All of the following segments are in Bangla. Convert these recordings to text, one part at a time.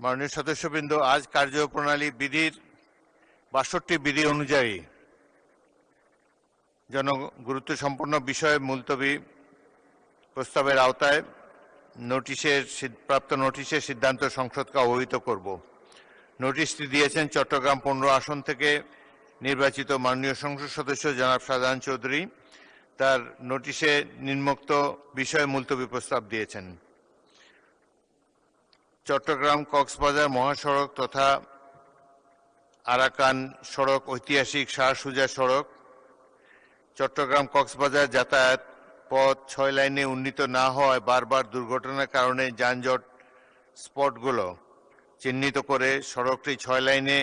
মাননীয় সদস্যবৃন্দ, আজ কার্যপ্রণালী বিধির ৬২ বিধি অনুযায়ী গুরুত্বসম্পন্ন বিষয় মুলতবি প্রস্তাবের আওতায় প্রাপ্ত নোটিশের সিদ্ধান্ত সংসদকে অবহিত করব। নোটিশটি দিয়েছেন চট্টগ্রাম 15 আসন থেকে নির্বাচিত মাননীয় সংসদ সদস্য জনাব শাহজাহান চৌধুরী। তার নোটিশে নিম্নোক্ত বিষয়ে মুলতবি প্রস্তাব দিয়েছেন। চট্টগ্রাম কক্সবাজার মহাসড়ক তথা আরাকান সড়ক ঐতিহাসিক শাহ সুজা সড়ক চট্টগ্রাম কক্সবাজার যাতায়াত পথ 6 লাইনে উন্নীত না হওয়ায় বারবার দুর্ঘটনার কারণে যানজট স্পটগুলো চিহ্নিত করে সড়কটি 6 লাইনে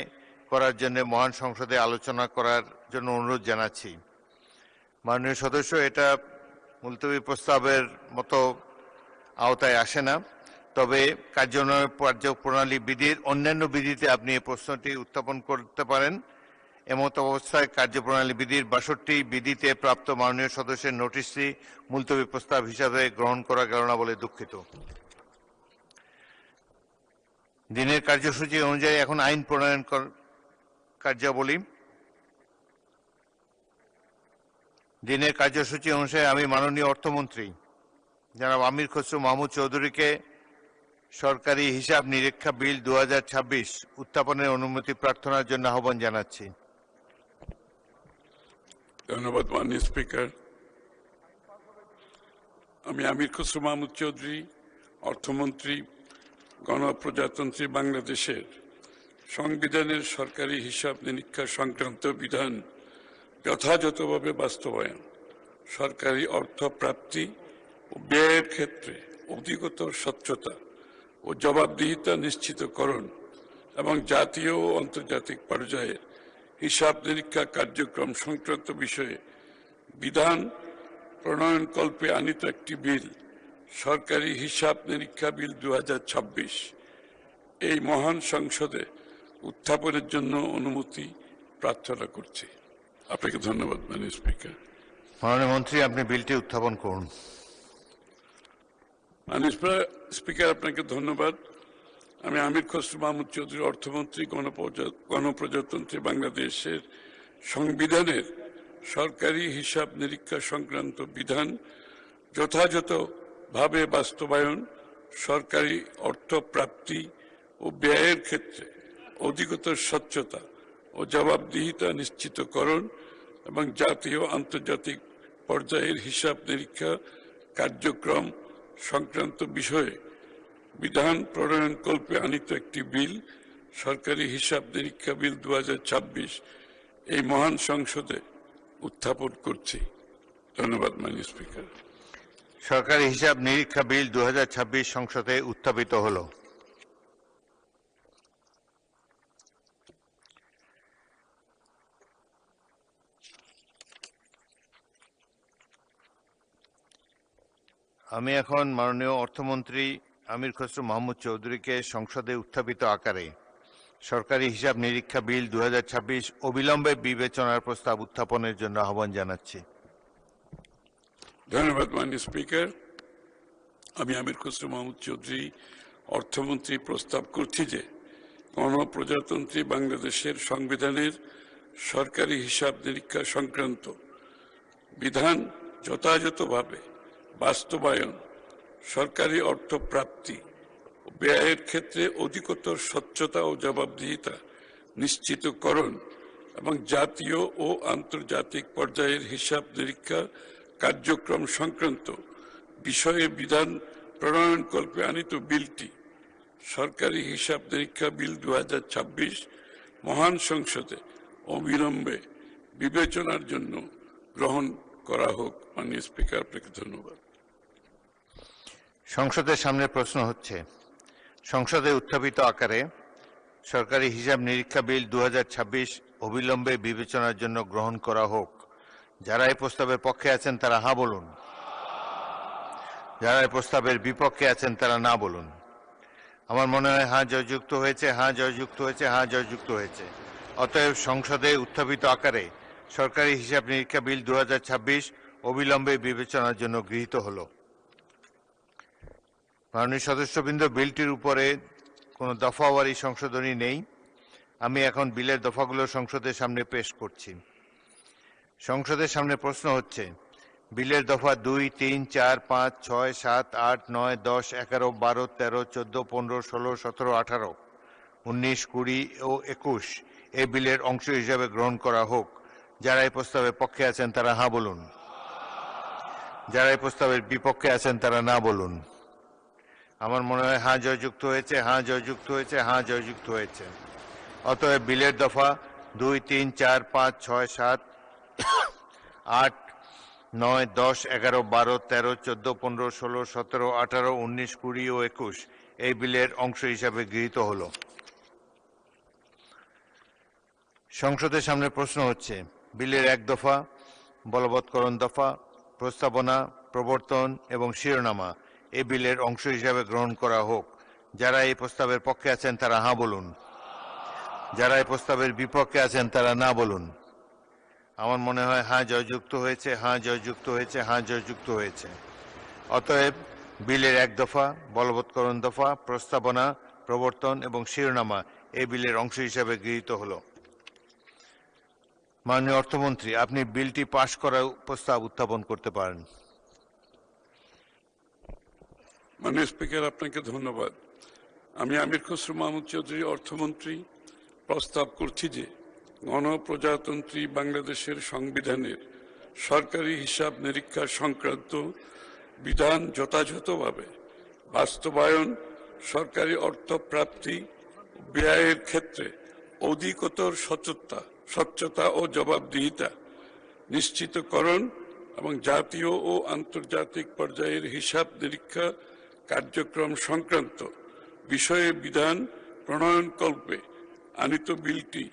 করার জন্য মহান সংসদে আলোচনা করার জন্য অনুরোধ জানাচ্ছি। মাননীয় সদস্য, এটা মুলতবি প্রস্তাবের মতো আওতায় আসে না, তবে কার্যপ্রণালী বিধির অন্যান্য বিধিতে আপনি এই প্রশ্নটি উত্থাপন করতে পারেন। এমত অবস্থায় কার্যপ্রণালী বিধির ৬২ বিধিতে প্রাপ্ত মাননীয় সদস্যের নোটিশটি মুলতবি প্রস্তাব হিসাবে গ্রহণ করা গেল না বলে দুঃখিত। দিনের কার্যসূচি অনুযায়ী এখন আইন প্রণয়ন কার্যাবলী। দিনের কার্যসূচি অনুসারে আমি মাননীয় অর্থমন্ত্রী জনাব আমির খসরু মাহমুদ চৌধুরীকে সরকারি হিসাব নিরীক্ষা বিল ২০২৬ উত্থাপনের অনুমতি প্রার্থনার জন্য আহ্বান জানাচ্ছি। ধন্যবাদ মাননীয় স্পিকার। আমি আমির খসরু মাহমুদ চৌধুরী, অর্থমন্ত্রী, গণপ্রজাতন্ত্রী বাংলাদেশের সংবিধানের সরকারি হিসাব নিরীক্ষা সংক্রান্ত বিধান যথাযথভাবে বাস্তবায়ন, সরকারি অর্থ প্রাপ্তি ও ব্যয়ের ক্ষেত্রে অধিকতর স্বচ্ছতা ও জবাবদিহিতা নিশ্চিতকরণ এবং জাতীয় ও আন্তর্জাতিক পর্যায়ে হিসাব নিরীক্ষা কার্যক্রম সংক্রান্ত বিষয়ে বিধান প্রণয়নকল্পে আনিত একটি বিল, সরকারি হিসাব নিরীক্ষা বিল ২০২৬ এই মহান সংসদে উত্থাপনের জন্য অনুমতি প্রার্থনা করছি। আপনাকে ধন্যবাদ মাননীয় স্পিকার। মাননীয় মন্ত্রী, আপনি বিলটি উত্থাপন করুন। মাননীয় স্পিকার, আপনাকে ধন্যবাদ। আমি আমির খসরু মাহমুদ চৌধুরী, অর্থমন্ত্রী, গণপ্রজাতন্ত্রী বাংলাদেশের সংবিধানের সরকারি হিসাব নিরীক্ষা সংক্রান্ত বিধান যথাযথভাবে বাস্তবায়ন, সরকারি অর্থ প্রাপ্তি ও ব্যয়ের ক্ষেত্রে অধিকতর স্বচ্ছতা ও জবাবদিহিতা নিশ্চিতকরণ এবং জাতীয় আন্তর্জাতিক পর্যায়ের হিসাব নিরীক্ষা কার্যক্রম সংক্রান্ত বিষয়ে বিধান প্রণয়নকল্পে আনিত একটি বিল, সরকারি হিসাব নিরীক্ষা বিল ২০২৬ এই মহান সংসদে উত্থাপন করছি। ধন্যবাদ মাননীয় স্পিকার। সরকারি হিসাব নিরীক্ষা বিল ২০২৬ সংসদে উত্থাপিত হলো। আমি এখন মাননীয় অর্থমন্ত্রী আমির খসরু মাহমুদ চৌধুরীকে সংসদে উত্থাপিত আকারে সরকারি হিসাব নিরীক্ষা বিল ২০২৬ অবিলম্বে বিবেচনার প্রস্তাব উত্থাপনের জন্য আহ্বান জানাচ্ছি। ধন্যবাদ মাননীয় স্পিকার। আমি আমির খসরু মাহমুদ চৌধুরী, অর্থমন্ত্রী, প্রস্তাব করছি যে গণপ্রজাতন্ত্রী বাংলাদেশের সংবিধানের সরকারি হিসাব নিরীক্ষা সংক্রান্ত বিধান যথাযথভাবে বাস্তবায়ন, সরকারি অর্থ প্রাপ্তি ও ব্যয়ের ক্ষেত্রে অধিকতর স্বচ্ছতা ও জবাবদিহিতা নিশ্চিতকরণ এবং জাতীয় ও আন্তর্জাতিক পর্যায়ের হিসাব নিরীক্ষা কার্যক্রম সংক্রান্ত বিষয়ে বিধান প্রণয়নকল্পে আনিত বিলটি, সরকারি হিসাব নিরীক্ষা বিল ২০২৬ মহান সংসদে অবিলম্বে বিবেচনার জন্য গ্রহণ করা হোক। মাননীয় স্পিকার, আপনাকে ধন্যবাদ। সংসদের সামনে প্রশ্ন হচ্ছে, সংসদে উত্থাপিত আকারে সরকারি হিসাব নিরীক্ষা বিল ২০২৬ অবিলম্বে বিবেচনার জন্য গ্রহণ করা হোক। যারা এই প্রস্তাবের পক্ষে আছেন তারা হ্যাঁ বলুন, যারা এই প্রস্তাবের বিপক্ষে আছেন তারা না বলুন। আমার মনে হয় হ্যাঁ জয়যুক্ত হয়েছে, হ্যাঁ জয়যুক্ত হয়েছে, হ্যাঁ জয়যুক্ত হয়েছে। অতএব সংসদে উত্থাপিত আকারে সরকারি হিসাব নিরীক্ষা বিল ২০২৬ অবিলম্বে বিবেচনার জন্য গৃহীত হলো। মাননীয় সদস্যবৃন্দ, বিলটির উপরে কোনো দফাওয়ারি সংশোধনী নেই। আমি এখন বিলের দফাগুলো সংসদের সামনে পেশ করছি। সংসদের সামনে প্রশ্ন হচ্ছে, বিলের দফা 2, 3, 4, 5, 6, 7, 8, 9, 10, 11, 12, 13, 14, 15, 16, 17, 18, 19, 20 ও 21 এই বিলের অংশ হিসাবে গ্রহণ করা হোক। যারা এই প্রস্তাবের পক্ষে আছেন তারা হ্যাঁ বলুন। যারা এই প্রস্তাবের বিপক্ষে আছেন তারা না বলুন। আমার মনে হয় হ্যাঁ জয়যুক্ত হয়েছে, হ্যাঁ জয়যুক্ত হয়েছে, হ্যাঁ জয়যুক্ত হয়েছে। অতএব বিলের দফা 2, 3, 4, 5, 6, 7, 8, 9, 10, 11, 12, 13, 14, 15, 16, 17, 18, 19, 20 ও 21 এই বিলের অংশ হিসাবে গৃহীত হলো। সংসদের সামনে প্রশ্ন হচ্ছে, বিলের 1 দফা, বলবৎকরণ দফা, প্রস্তাবনা, প্রবর্তন এবং শিরোনামা এই বিলের অংশ হিসাবে গ্রহণ করা হোক। যারা এই প্রস্তাবের পক্ষে আছেন তারা হ্যাঁ বলুন। যারা এই প্রস্তাবের বিপক্ষে আছেন তারা না বলুন। আমার মনে হয় হ্যাঁ জয়যুক্ত হয়েছে, হ্যাঁ জয়যুক্ত হয়েছে, হ্যাঁ জয়যুক্ত হয়েছে। অতএব বিলের 1 দফা, বলবৎকরণ দফা, প্রস্তাবনা, প্রবর্তন এবং শিরোনামা এই বিলের অংশ হিসাবে গৃহীত হলো। মাননীয় অর্থমন্ত্রী, আপনি বিলটি পাশ করার প্রস্তাব উত্থাপন করতে পারেন। মাননীয় স্পিকার, আপনাকে ধন্যবাদ। আমি আমির খসরু মাহমুদ চৌধুরী, অর্থমন্ত্রী, প্রস্তাব করছি যে গণপ্রজাতন্ত্রী বাংলাদেশের সংবিধানের সরকারি হিসাব নিরীক্ষা সংক্রান্ত বিধান যথাযথভাবে বাস্তবায়ন, সরকারি অর্থ প্রাপ্তি ব্যয়ের ক্ষেত্রে অধিকতর স্বচ্ছতা ও জবাবদিহিতা নিশ্চিতকরণ এবং জাতীয় ও আন্তর্জাতিক পর্যায়ের হিসাব নিরীক্ষা কার্যক্রম সংক্রান্ত বিষয়ে বিধান প্রণয়নকল্পে আনিত বিলটি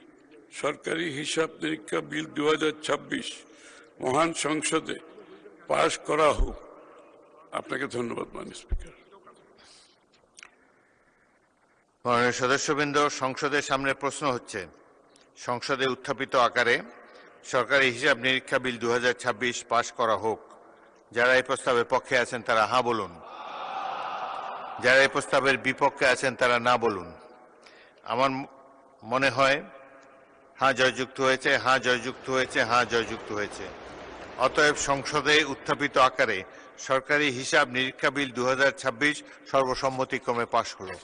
সরকারি হিসাব নিরীক্ষা বিল 2026 মহান সংসদে পাশ করা হোক। আপনাকে ধন্যবাদ মাননীয় স্পিকার। মাননীয় সদস্যবৃন্দ, সংসদের সামনে প্রশ্ন হচ্ছে, সংসদে উত্থাপিত আকারে সরকারি হিসাব নিরীক্ষা বিল 2026 পাশ করা হোক। যারা এই প্রস্তাবের পক্ষে আছেন তারা হ্যাঁ বলুন। যারা এই প্রস্তাবের বিপক্ষে আছেন তারা না বলুন। আমার মনে হয় হ্যাঁ জয়যুক্ত হয়েছে, হ্যাঁ জয়যুক্ত হয়েছে, হ্যাঁ জয়যুক্ত হয়েছে। অতএব সংসদে উত্থাপিত আকারে সরকারি হিসাব নিরীক্ষা বিল 2026 সর্বসম্মতিক্রমে পাশ হলো।